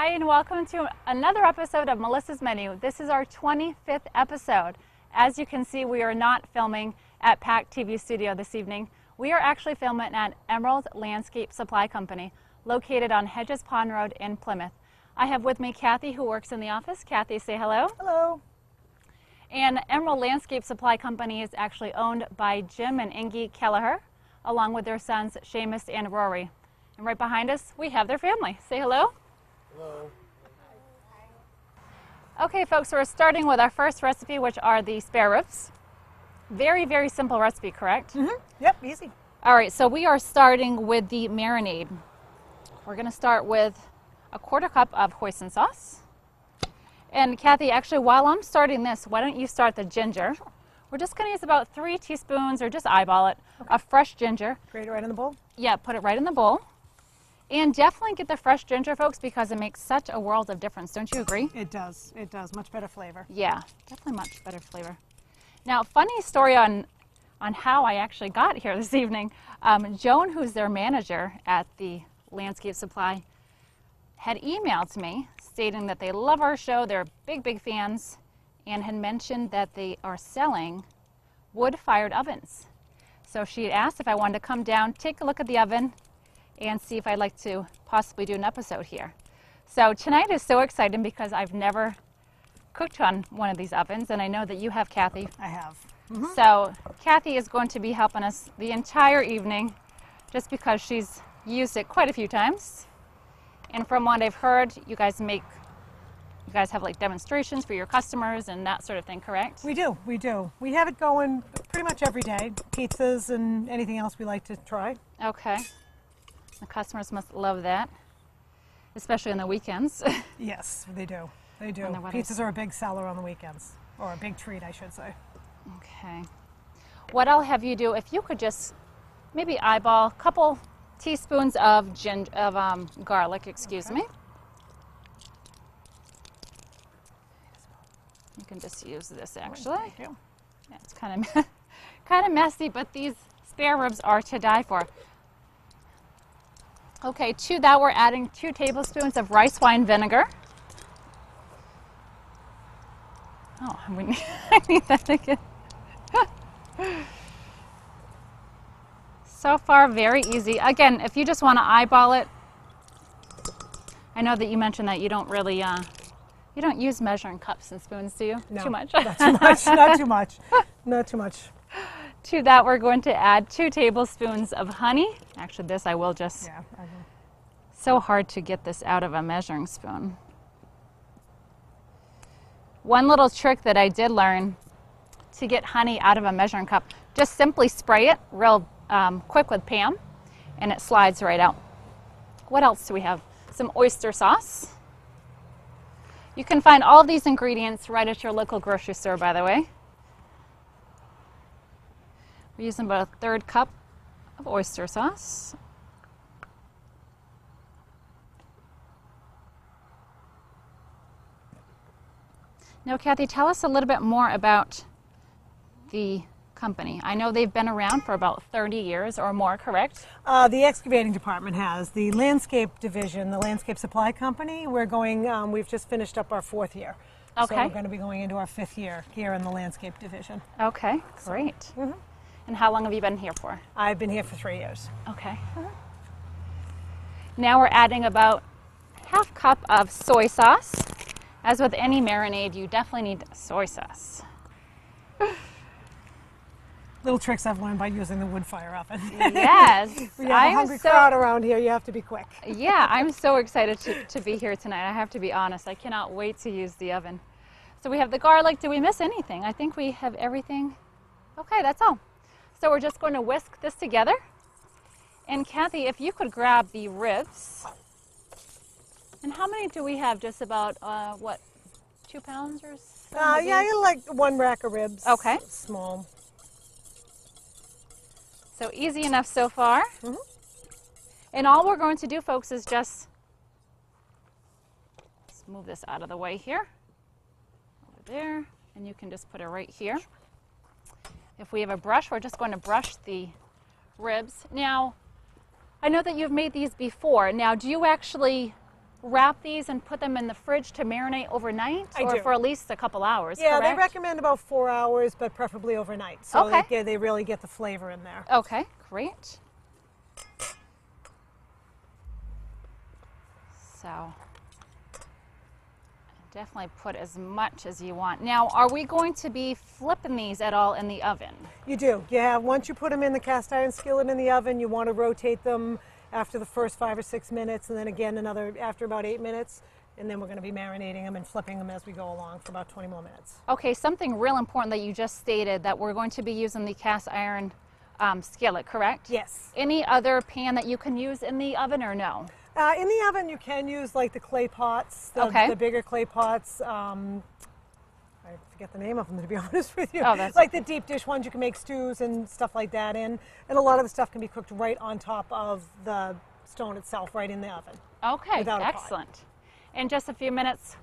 Hi, and welcome to another episode of Melissa's Menu. This is our 25th episode. As you can see, we are not filming at PAC TV Studio this evening. We are actually filming at Emerald Landscape Supply Company, located on Hedges Pond Road in Plymouth. I have with me Kathy, who works in the office. Kathy, say hello. Hello. And Emerald Landscape Supply Company is actually owned by Jim and Ingy Kelleher, along with their sons Seamus and Rory. And right behind us, we have their family. Say hello. Hello. Okay, folks, we're starting with our first recipe, which are the spare ribs. Very, very simple recipe, correct? Mm-hmm. Yep, easy. All right, so we are starting with the marinade. We're going to start with a 1/4 cup of hoisin sauce. And Kathy, actually, while I'm starting this, why don't you start the ginger? We're just going to use about 3 teaspoons, or just eyeball it, of fresh ginger. Grate it right in the bowl? Yeah, put it right in the bowl. And definitely get the fresh ginger, folks, because it makes such a world of difference. Don't you agree? It does. It does. Much better flavor. Yeah, definitely much better flavor. Now, funny story on how I actually got here this evening. Joan, who's their manager at the Landscape Supply, had emailed me stating that they love our show, they're big, big fans, and had mentioned that they are selling wood-fired ovens. So she had asked if I wanted to come down, take a look at the oven, and see if I'd like to possibly do an episode here. So tonight is so exciting because I've never cooked on one of these ovens, and I know that you have, Kathy. I have. Mm-hmm. So Kathy is going to be helping us the entire evening just because she's used it quite a few times. And from what I've heard, you guys have like demonstrations for your customers and that sort of thing, correct? We do. We do. We have it going pretty much every day. Pizzas and anything else we like to try. Okay. The customers must love that, especially on the weekends. Yes, they do. They do. When the weather's- Pizzas are a big seller on the weekends, or a big treat, I should say. Okay. What I'll have you do, if you could just maybe eyeball a couple teaspoons of garlic, excuse me. You can just use this actually. Thank you. Yeah, it's kind of messy, but these spare ribs are to die for. Okay, to that we're adding 2 tablespoons of rice wine vinegar. Oh, I need that again. So far, very easy. Again, if you just want to eyeball it, I know that you mentioned that you don't really, you don't use measuring cups and spoons, do you? No, Too much? Not too much. Not too much. Not too much. To that, we're going to add 2 tablespoons of honey. Actually, this I will just... Yeah. I will. So hard to get this out of a measuring spoon. One little trick that I did learn to get honey out of a measuring cup, just simply spray it real quick with Pam, and it slides right out. What else do we have? Some oyster sauce. You can find all of these ingredients right at your local grocery store, by the way. We're using about a 1/3 cup of oyster sauce. Now, Kathy, tell us a little bit more about the company. I know they've been around for about 30 years or more, correct? The excavating department has. The landscape division, the Landscape Supply Company, we've just finished up our 4th year. Okay. So we're going to be going into our 5th year here in the landscape division. Okay, great. Mm-hmm. And how long have you been here for? I've been here for 3 years. Okay. Now we're adding about 1/2 cup of soy sauce. As with any marinade, you definitely need soy sauce. Little tricks I've learned by using the wood fire oven. Yes. We have a hungry crowd around here. You have to be quick. Yeah, I'm so excited to be here tonight. I have to be honest. I cannot wait to use the oven. So we have the garlic. Did we miss anything? I think we have everything. Okay, that's all. So we're just going to whisk this together. And Kathy, if you could grab the ribs. And how many do we have? Just about, 2 pounds or so? Yeah, you like 1 rack of ribs. Okay. Small. So easy enough so far. Mm-hmm. And all we're going to do, folks, is just let's move this out of the way here. Over there. And you can just put it right here. If we have a brush, we're just going to brush the ribs. Now, I know that you've made these before. Now, do you actually wrap these and put them in the fridge to marinate overnight, I or do. for at least a couple hours? Yeah, correct? they recommend about 4 hours, but preferably overnight. So Okay. they really get the flavor in there. Okay, great. So definitely put as much as you want. Now, are we going to be flipping these at all in the oven? You do. Yeah, once you put them in the cast iron skillet in the oven, you want to rotate them after the first 5 or 6 minutes, and then again another after about 8 minutes. And then we're going to be marinating them and flipping them as we go along for about 20 more minutes. Okay, something real important that you just stated, that we're going to be using the cast iron skillet, correct? Yes. Any other pan that you can use in the oven, or no? In the oven, you can use like the clay pots, Okay. the bigger clay pots. I forget the name of them, to be honest with you. Oh, that's like the deep dish ones you can make stews and stuff like that in. And a lot of the stuff can be cooked right on top of the stone itself, right in the oven. Okay, Without a pot. excellent. In just a few minutes,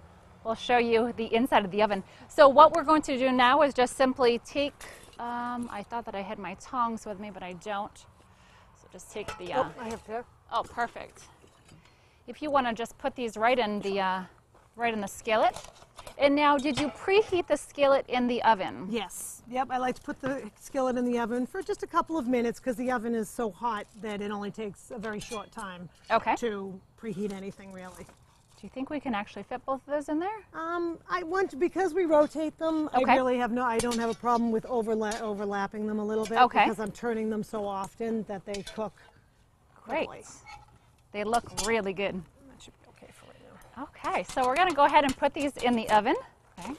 we'll show you the inside of the oven. So what we're going to do now is just simply take, I thought that I had my tongs with me, but I don't. So just take the, Oh, I have to. oh, perfect. If you want to just put these right in the skillet. And now, did you preheat the skillet in the oven? Yes. Yep, I like to put the skillet in the oven for just a couple of minutes because the oven is so hot that it only takes a very short time Okay. to preheat anything really. Do you think we can actually fit both of those in there? I want to, because we rotate them, Okay. I don't have a problem with overlapping them a little bit Okay. because I'm turning them so often that they cook Great. quickly. They look really good. That should be okay for right now. Okay, so we're going to go ahead and put these in the oven. Okay.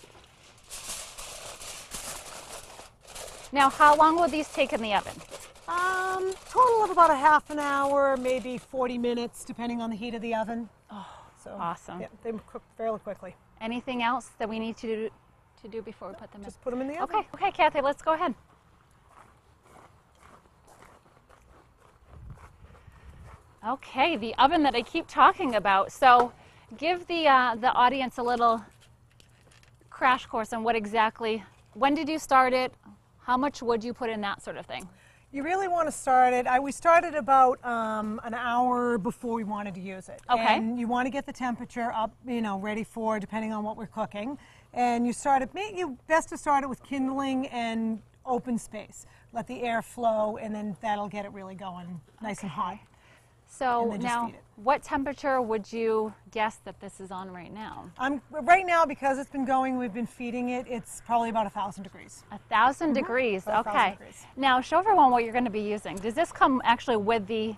Now, how long will these take in the oven? Total of about a half an hour, maybe 40 minutes, depending on the heat of the oven. Oh, so awesome. Yeah, they cook fairly quickly. Anything else that we need to do before we put them in? Just put them in the oven. Okay, okay, Kathy, let's go ahead. Okay, the oven that I keep talking about. So, give the audience a little crash course on what exactly. When did you start it? How much wood you put in, that sort of thing? You really want to start it. We started about an hour before we wanted to use it. Okay. And you want to get the temperature up, ready for depending on what we're cooking. And you start it. You best to start it with kindling and open space. Let the air flow, and then that'll get it really going, nice and hot. So And then just now, feed it. what temperature would you guess that this is on right now? Right now, because it's been going, we've been feeding it. It's probably about 1,000 degrees. 1,000 degrees. About Okay. 1,000 degrees. Now, show everyone what you're going to be using. Does this come actually with the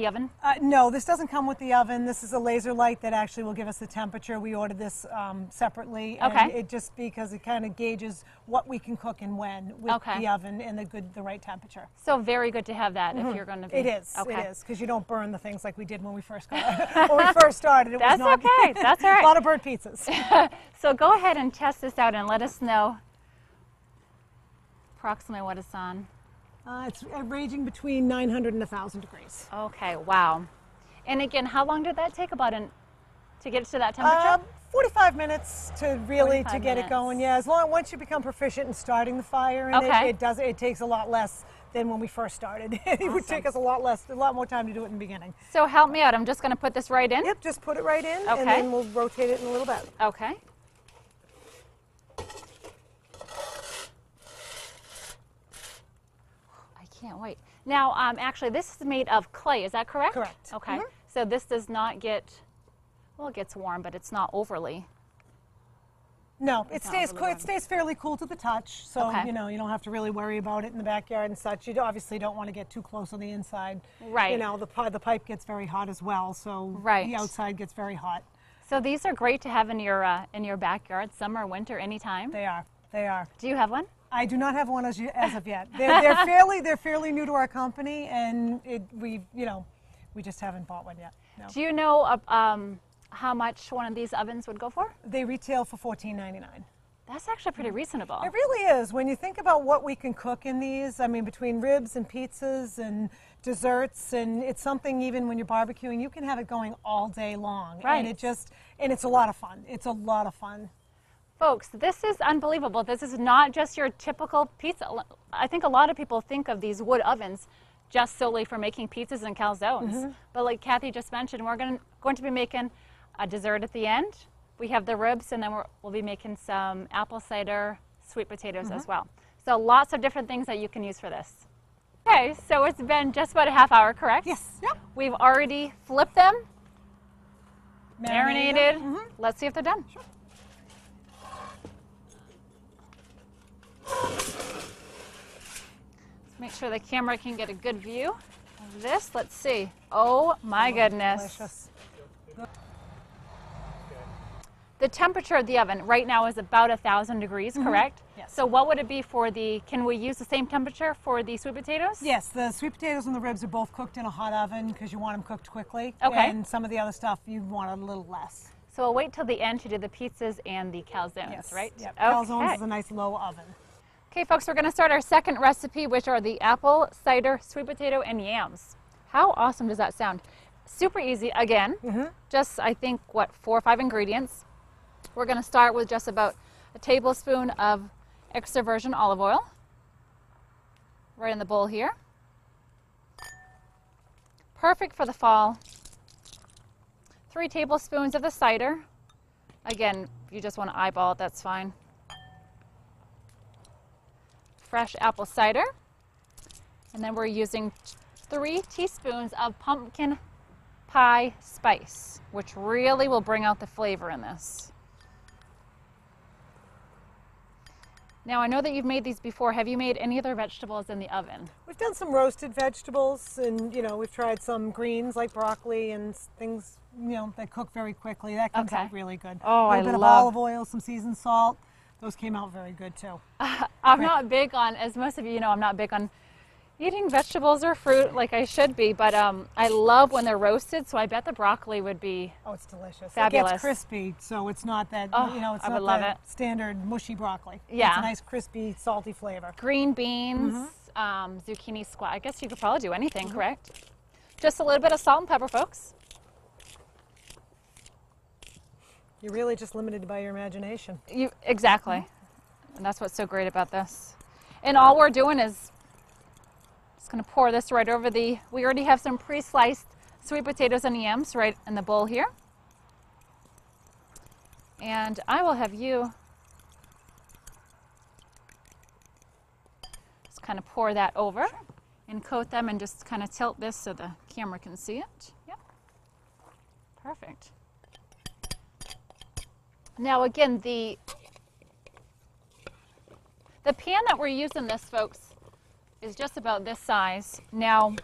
oven? No, this doesn't come with the oven. This is a laser light that actually will give us the temperature. We ordered this separately. And Okay. it just because it kind of gauges what we can cook and when with Okay. the oven and the right temperature. So very good to have that if you're going to be. It is. Okay. It is because you don't burn the things like we did when we first got when we first started. It That's was not okay. That's all right. a lot of burnt pizzas. So go ahead and test this out and let us know approximately what it's on. It's ranging between 900 and 1,000 degrees. Okay, wow. And again, how long did that take to get to that temperature? 45 minutes to really 45 get it going. Yeah, once you become proficient in starting the fire, and Okay. it takes a lot less than when we first started. It would take us a lot more time to do it in the beginning. So help me out. I'm just going to put this right in. Yep, just put it right in, Okay. and then we'll rotate it in a little bit. Okay. I can't wait. Now, actually, this is made of clay. Is that correct? Correct. Okay. Mhm. So this does not get, well, it gets warm, but it's not overly. No, It's it not stays really cool. warm. It stays fairly cool to the touch, so Okay. you don't have to really worry about it in the backyard and such. You obviously don't want to get too close on the inside. Right. The pipe gets very hot as well, so Right. the outside gets very hot. So these are great to have in your backyard, summer, winter, anytime. They are. They are. Do you have one? I do not have one as of yet. They're fairly new to our company, and we just haven't bought one yet. No. Do you know how much one of these ovens would go for? They retail for $14.99. That's actually pretty reasonable. It really is. When you think about what we can cook in these, I mean, between ribs and pizzas and desserts, and it's something even when you're barbecuing, you can have it going all day long. Right. And it's a lot of fun. It's a lot of fun. Folks, this is unbelievable. This is not just your typical pizza. I think a lot of people think of these wood ovens just solely for making pizzas and calzones. But like Kathy just mentioned, we're going to be making a dessert at the end. We have the ribs, and then we'll be making some apple cider sweet potatoes as well. So lots of different things that you can use for this. Okay, so it's been just about a half hour, correct? Yes. Yep. We've already flipped them, marinated. them. Let's see if they're done. Sure. Let's make sure the camera can get a good view of this. Let's see. Oh my goodness. Delicious. The temperature of the oven right now is about 1,000 degrees, correct? Yes. So what would it be for can we use the same temperature for the sweet potatoes? Yes, the sweet potatoes and the ribs are both cooked in a hot oven because you want them cooked quickly. Okay. And some of the other stuff you want a little less. So we'll wait till the end to do the pizzas and the calzones, right? Yep. Okay. Calzones is a nice low oven. Okay, folks, we're going to start our second recipe, which are the apple cider sweet potato and yams. How awesome does that sound? Super easy, again. Just, I think, 4 or 5 ingredients. We're going to start with just about a tablespoon of extra virgin olive oil right in the bowl here. Perfect for the fall. 3 tablespoons of the cider. Again, if you just want to eyeball it, that's fine. Fresh apple cider. And then we're using 3 teaspoons of pumpkin pie spice, which really will bring out the flavor in this. Now, I know that you've made these before. Have you made any other vegetables in the oven? We've done some roasted vegetables, and we've tried some greens like broccoli and things that cook very quickly. That comes Okay. out really good. Oh, a little bit of olive oil, some seasoned salt. Those came out very good too. I'm not big on, as most of you know, I'm not big on eating vegetables or fruit like I should be, but I love when they're roasted, so I bet the broccoli would be Oh, it's delicious. fabulous. It gets crispy, so it's not that Oh, it's I not would love the it. standard mushy broccoli. Yeah. It's a nice crispy, salty flavor. green beans, zucchini, squash. I guess you could probably do anything, correct? Just a little bit of salt and pepper, folks. You're really just limited by your imagination. Exactly. And that's what's so great about this. And all we're doing is just going to pour this right over we already have some pre-sliced sweet potatoes and yams right in the bowl here. And I will have you just kind of pour that over and coat them, and just kind of tilt this so the camera can see it. Yep. Perfect. Now again, the pan that we're using this, folks, is just about this size. Now,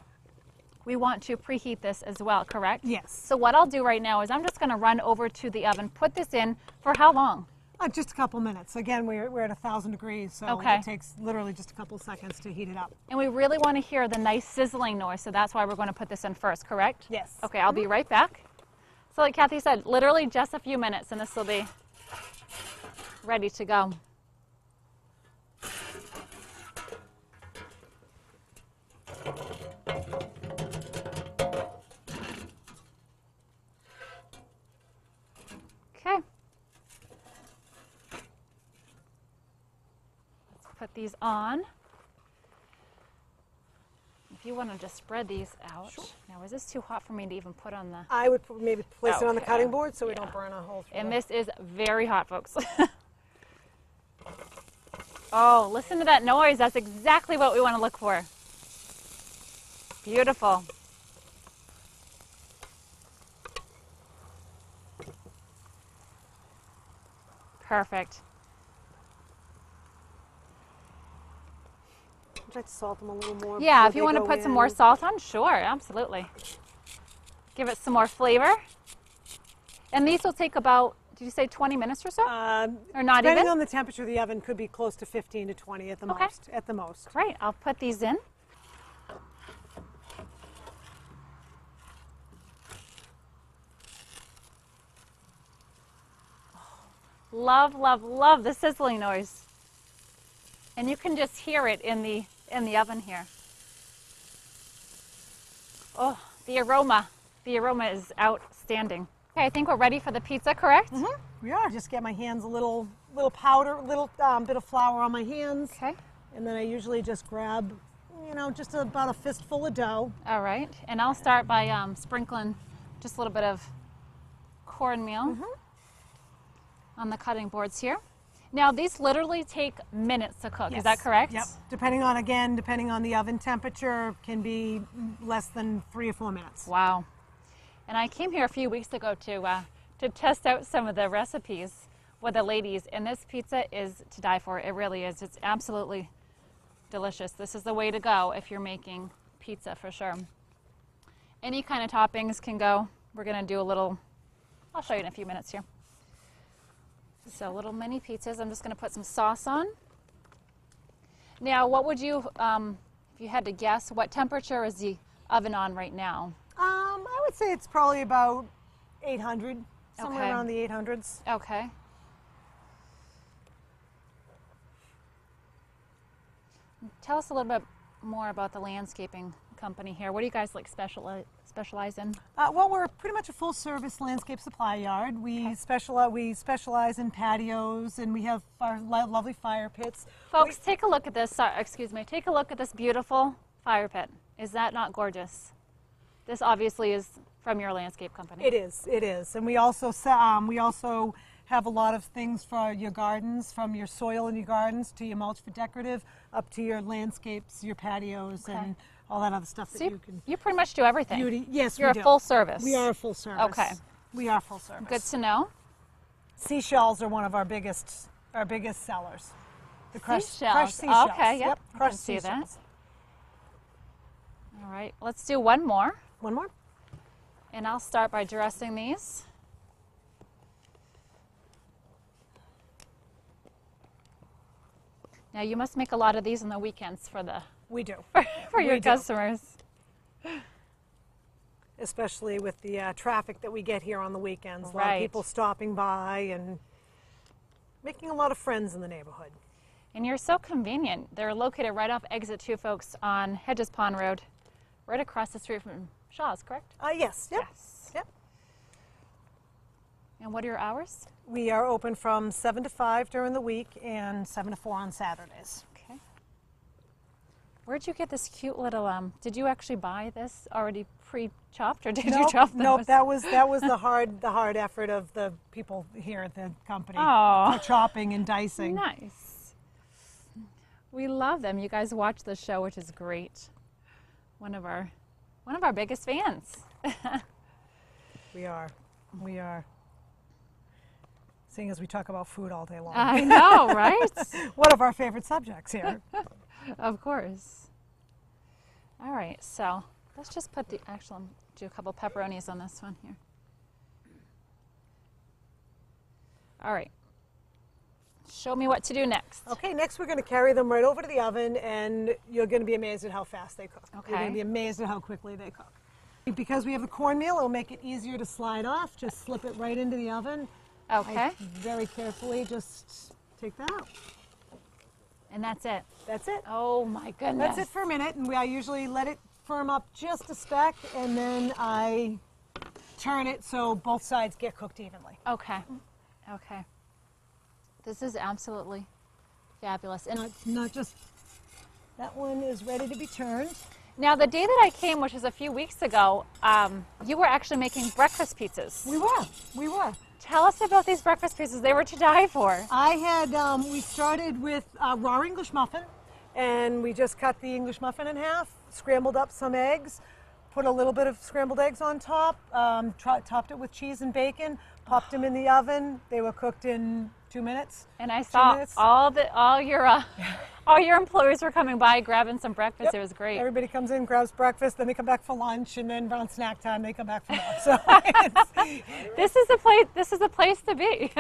we want to preheat this as well, correct? Yes. So what I'll do right now is I'm just going to run over to the oven, put this in for how long? Just a couple minutes. Again, we're at 1,000 degrees, so Okay. it takes literally just a couple seconds to heat it up. And we really want to hear the nice sizzling noise, so that's why we're going to put this in first, correct? Yes. Okay, I'll be right back. So like Kathy said, literally just a few minutes, and this will be ready to go. Okay. Let's put these on. If you want to just spread these out. Sure. Now, is this too hot for me to even put on the... I would maybe place it on the Okay. cutting board so we Yeah. don't burn a hole through And it. this is very hot, folks. Oh, listen to that noise. That's exactly what we want to look for. Beautiful. Perfect. Would you like to salt them a little more? Yeah, before if you they want to go put some more in? salt on, sure, absolutely. Give it some more flavor. And these will take about, did you say 20 minutes or so? Or not Depending even? on the temperature of the oven, could be close to 15 to 20 at the Okay. most. At the most. Great, I'll put these in. Love, love, love the sizzling noise. And you can just hear it in the oven here. Oh, the aroma. The aroma is outstanding. Okay, I think we're ready for the pizza, correct? We are. Just get my hands a little powder, little bit of flour on my hands. Okay. And then I usually just grab, just about a fistful of dough. All right, and I'll start by sprinkling just a little bit of cornmeal on the cutting boards here. Now these literally take minutes to cook, is that correct? Yep. Depending on the oven temperature, can be less than 3 or 4 minutes. Wow. And I came here a few weeks ago to test out some of the recipes with the ladies, and this pizza is to die for. It really is. It's absolutely delicious. This is the way to go if you're making pizza for sure. Any kind of toppings can go. We're going to do a little, I'll show you in a few minutes here. So little mini pizzas. I'm just going to put some sauce on. Now, what would you, if you had to guess, what temperature is the oven on right now? I would say it's probably about 800, somewhere Okay. around the 800s. Okay. Tell us a little bit more about the landscaping company here. What do you guys like specialize in? Well, we're pretty much a full-service landscape supply yard. We specialize in patios, and we have our lovely fire pits. Folks, take a look at this. Sorry, excuse me. Take a look at this beautiful fire pit. Is that not gorgeous? This obviously is from your landscape company. It is, and we also have a lot of things for your gardens, from your soil in your gardens to your mulch for decorative, up to your landscapes, your patios, and all that other stuff So that you can. you pretty much do everything. Beauty, yes, You're we do. a full service. We are a full service. Okay. We are full service. Good to know. Seashells are one of our biggest sellers. The crushed Seashells. seashells. Okay, yep. I can Crushed see that. seashells. All right, let's do one more. One more. And I'll start by dressing these. Now you must make a lot of these on the weekends for the We do. for your We do. customers. Especially with the traffic that we get here on the weekends. A lot Right. of people stopping by and making a lot of friends in the neighborhood. And you're so convenient. They're located right off exit 2, folks, on Hedges Pond Road, right across the street from Shaw's, correct? Yes. Yep. Yes. Yep. And what are your hours? We are open from 7 to 5 during the week and 7 to 4 on Saturdays. Okay. Where'd you get this cute little, did you actually buy this already pre-chopped, or did you chop those? Nope, that was the hard effort of the people here at the company. Aw. For chopping and dicing. Nice. We love them. You guys watch the show, which is great. One of our biggest fans. We are. Seeing as we talk about food all day long. I know, right? One of our favorite subjects here. Of course. All right, so let's just put do a couple pepperonis on this one here. All right. Show me what to do next. Okay, next we're going to carry them right over to the oven, and you're going to be amazed at how fast they cook. Okay. You're going to be amazed at how quickly they cook. Because we have the cornmeal, it'll make it easier to slide off. Just slip it right into the oven. Okay. Very carefully, just take that out. And that's it. That's it. Oh my goodness. That's it for a minute, and I usually let it firm up just a speck, and then I turn it so both sides get cooked evenly. Okay. Okay. This is absolutely fabulous. And Not just, that one is ready to be turned. now the day that I came, which was a few weeks ago, you were actually making breakfast pizzas. We were. Tell us about these breakfast pizzas. They were to die for. We started with raw English muffin, and we just cut the English muffin in half, scrambled up some eggs, put a little bit of scrambled eggs on top, topped it with cheese and bacon, popped them in the oven. They were cooked in 2 minutes. And I saw minutes. all your employees were coming by grabbing some breakfast. Yep. It was great. Everybody comes in, grabs breakfast, then they come back for lunch, and then around snack time they come back for more. So it's, This is the place. This is the place to be.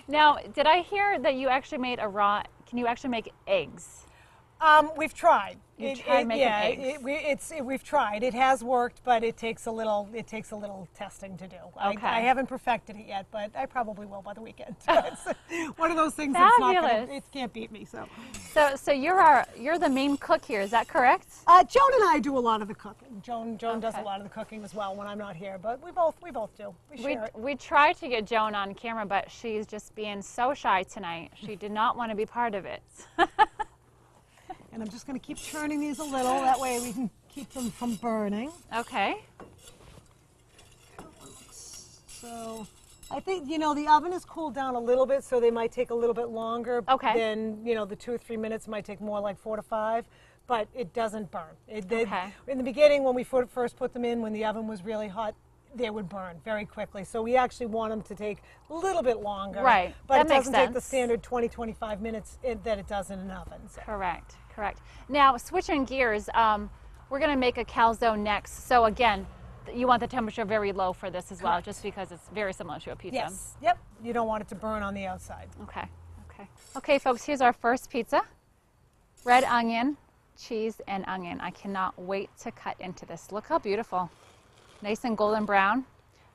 Now, did I hear that you actually made a raw? Can you actually make eggs? we've tried. You tried making eggs? We've tried. It has worked, but it takes a little testing to do. Okay. I haven't perfected it yet, but I probably will by the weekend. It's one of those things that's not Fabulous. it can't beat me. So, So you're the main cook here. Is that correct? Joan and I do a lot of the cooking. Joan does a Okay. lot of the cooking as well when I'm not here, but we both do. We share it. We tried to get Joan on camera, but she's just being so shy tonight. She did not want to be part of it. And I'm just going to keep turning these a little. That way we can keep them from burning. Okay. So I think, the oven is cooled down a little bit, so they might take a little bit longer Okay. than, the 2 or 3 minutes might take more like 4 to 5, but it doesn't burn. Okay. In the beginning, when we first put them in, when the oven was really hot, they would burn very quickly. So we actually want them to take a little bit longer. Right. But That it makes doesn't take the sense. standard 20, 25 minutes that it does in an oven. So. Correct, correct. Now, switching gears, we're going to make a calzone next. So again, you want the temperature very low for this as well, Correct. just because it's very similar to a pizza. Yes. Yep. You don't want it to burn on the outside. Okay, okay. Okay, folks, here's our first pizza. Red onion, cheese, and onion. I cannot wait to cut into this. Look how beautiful. Nice and golden brown.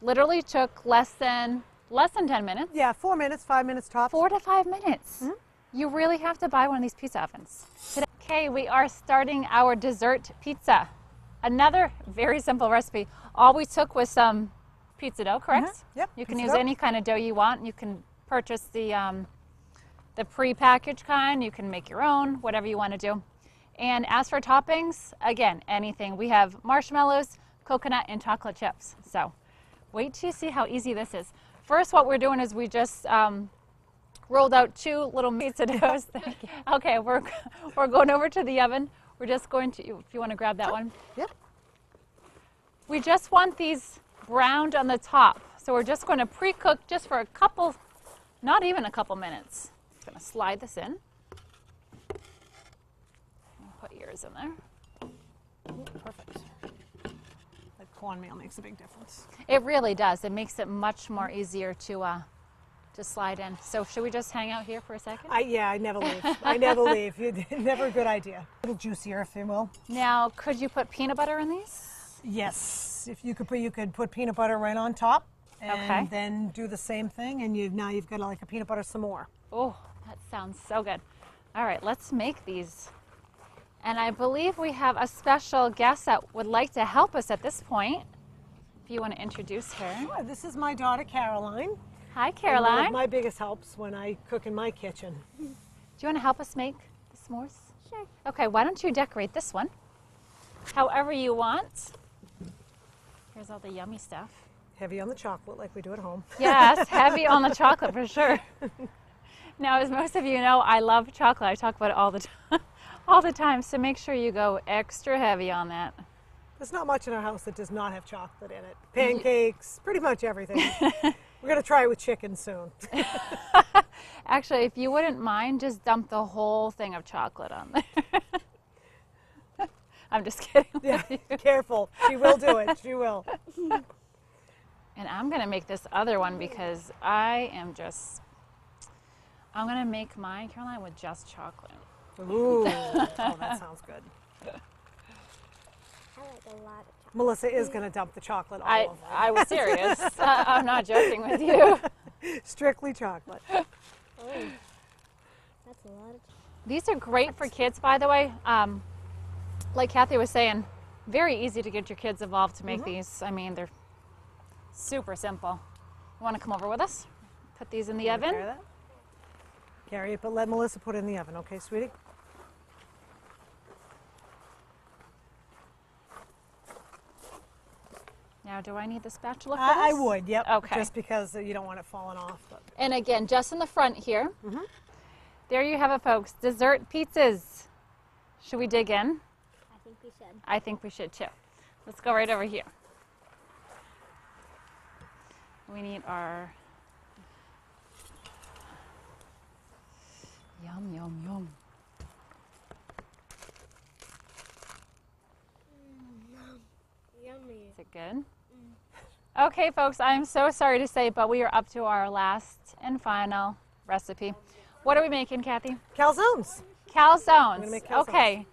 Literally took less than 10 minutes. Yeah, 4 minutes, 5 minutes tops. 4 to 5 minutes. You really have to buy one of these pizza ovens. Okay, we are starting our dessert pizza. Another very simple recipe. All we took was some pizza dough, correct? Yep, You can pizza use dough. any kind of dough you want. You can purchase the pre-packaged kind. You can make your own, whatever you want to do. And as for toppings, again, anything. We have marshmallows, coconut, and chocolate chips. So wait till you see how easy this is. First, what we're doing is we just rolled out 2 little pizza doughs. Okay, we're going over to the oven. We're just going to, if you want to grab that one. Yep. We just want these browned on the top. So we're just going to pre-cook just for a couple, not even a couple minutes. Just going to slide this in. Put yours in there. Perfect. That cornmeal makes a big difference. It really does. It makes it much more easier to slide in. So should we just hang out here for a second? I never leave. I never leave. Never a good idea. A little juicier, if you will. Now, could you put peanut butter in these? Yes. If you could put peanut butter right on top, and Okay. then do the same thing, and now you've got like a peanut butter s'more. Oh, that sounds so good. All right, let's make these. And I believe we have a special guest that would like to help us at this point. If you want to introduce her. Sure. This is my daughter, Caroline. Hi, And one Caroline. of my biggest helps when I cook in my kitchen. Do you want to help us make the s'mores? Sure. Okay, why don't you decorate this one however you want. Here's all the yummy stuff. Heavy on the chocolate like we do at home. Yes, heavy on the chocolate for sure. Now, as most of you know, I love chocolate. I talk about it all the time. All the time, so make sure you go extra heavy on that. There's not much in our house that does not have chocolate in it. Pancakes, pretty much everything. We're going to try it with chicken soon. Actually, if you wouldn't mind, just dump the whole thing of chocolate on there. I'm just kidding. Yeah, careful. She will do it. She will. And I'm going to make this other one because I'm going to make mine, Caroline, with just chocolate. Ooh, oh, that sounds good. I like a lot of chocolate. Melissa is going to dump the chocolate all over. I was serious. I'm not joking with you. Strictly chocolate. Oh, that's a lot of chocolate. These are great for kids, by the way. Like Kathy was saying, very easy to get your kids involved to make these. I mean, they're super simple. You want to come over with us? Put these in the oven. Carry that? Carry it, but let Melissa put it in the oven, okay, sweetie? Now, do I need the spatula for I this? would, yep. Okay. Just because you don't want it falling off. But. And again, just in the front here. There you have it, folks. Dessert pizzas. Should we dig in? I think we should. I think we should too. Let's go right over here. We need our yum, yum, yum. Yummy. Is it good? Okay, folks, I'm so sorry to say, but we are up to our last and final recipe. What are we making, Kathy? Calzones. Calzones. gonna make calzones. Okay.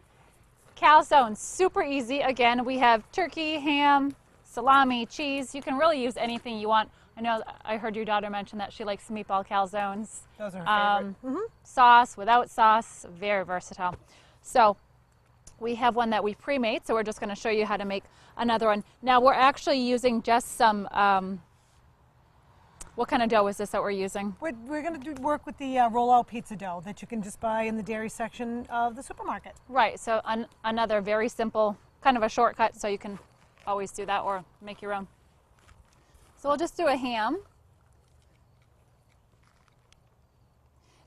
Calzones, super easy. Again, we have turkey, ham, salami, cheese. You can really use anything you want. I know I heard your daughter mention that she likes meatball calzones. Those are her favorite. Sauce, without sauce, very versatile. So we have one that we pre-made, so we're just going to show you how to make another one. Now we're actually using just some, what kind of dough is this that we're using? We're going to work with the roll-out pizza dough that you can just buy in the dairy section of the supermarket. Right, so another very simple, kind of a shortcut, so you can always do that or make your own. So we'll just do a ham.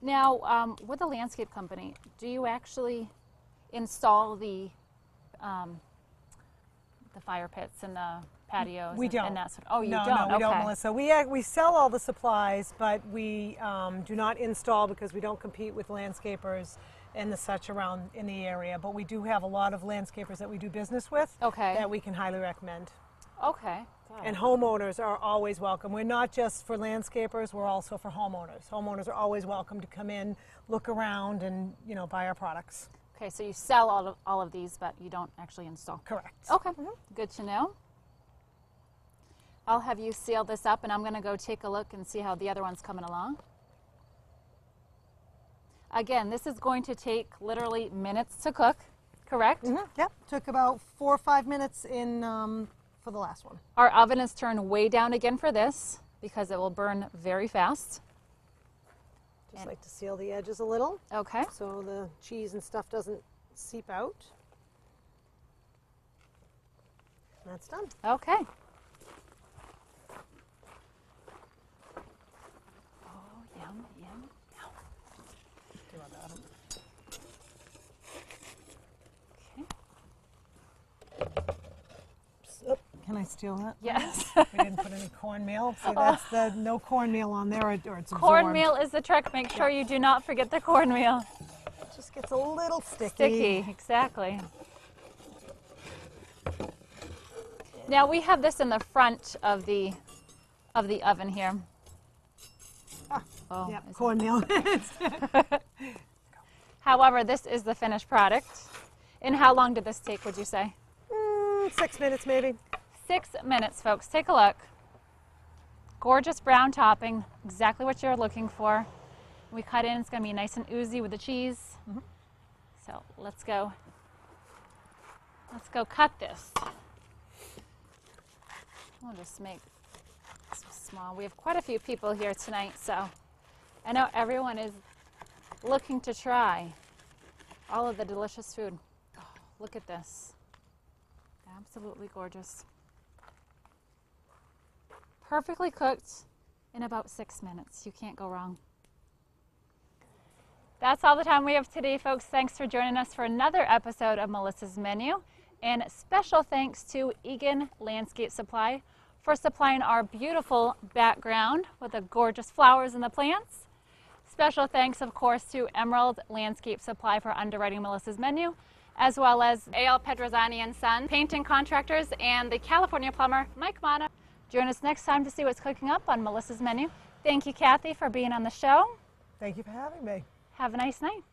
Now, with the landscape company, do you actually install the fire pits and the patios? We and, don't. And that sort of, oh, you no, don't? No, we okay. don't, Melissa. We sell all the supplies, but we do not install because we don't compete with landscapers and the such around in the area. But we do have a lot of landscapers that we do business with Okay. that we can highly recommend. Okay. Got And it. homeowners are always welcome. We're not just for landscapers, we're also for homeowners. Homeowners are always welcome to come in, look around, and buy our products. Okay, so you sell all of these, but you don't actually install. Correct. Okay, good to know. I'll have you seal this up, and I'm going to go take a look and see how the other one's coming along. Again, this is going to take literally minutes to cook, correct? Yep. Took about 4 or 5 minutes in for the last one. Our oven is turned way down again for this because it will burn very fast. Just like to seal the edges a little Okay. so the cheese and stuff doesn't seep out. And that's done. Okay. Oh, yum, yum, yum. Do all that. Okay. Can I steal that? Yes. We didn't put any cornmeal. See, that's the no cornmeal on there, or it's absorbed. Cornmeal is the trick. Make sure you do not forget the cornmeal. It just gets a little sticky. Sticky, exactly. Now we have this in the front of the oven here. Oh, Yep, is it- cornmeal. However, this is the finished product. And how long did this take, would you say? 6 minutes maybe. 6 minutes, folks. Take a look. Gorgeous brown topping, exactly what you're looking for. We cut in, it's going to be nice and oozy with the cheese. So let's go cut this. We'll just make this small. We have quite a few people here tonight, so I know everyone is looking to try all of the delicious food. Oh, look at this. Absolutely gorgeous. Perfectly cooked in about 6 minutes. You can't go wrong. That's all the time we have today, folks. Thanks for joining us for another episode of Melissa's Menu. And special thanks to Egan Landscape Supply for supplying our beautiful background with the gorgeous flowers and the plants. Special thanks, of course, to Emerald Landscape Supply for underwriting Melissa's Menu, as well as A.L. Pedrozzani and Son, painting contractors, and the California plumber, Mike Mata. Join us next time to see what's cooking up on Melissa's Menu. Thank you, Kathy, for being on the show. Thank you for having me. Have a nice night.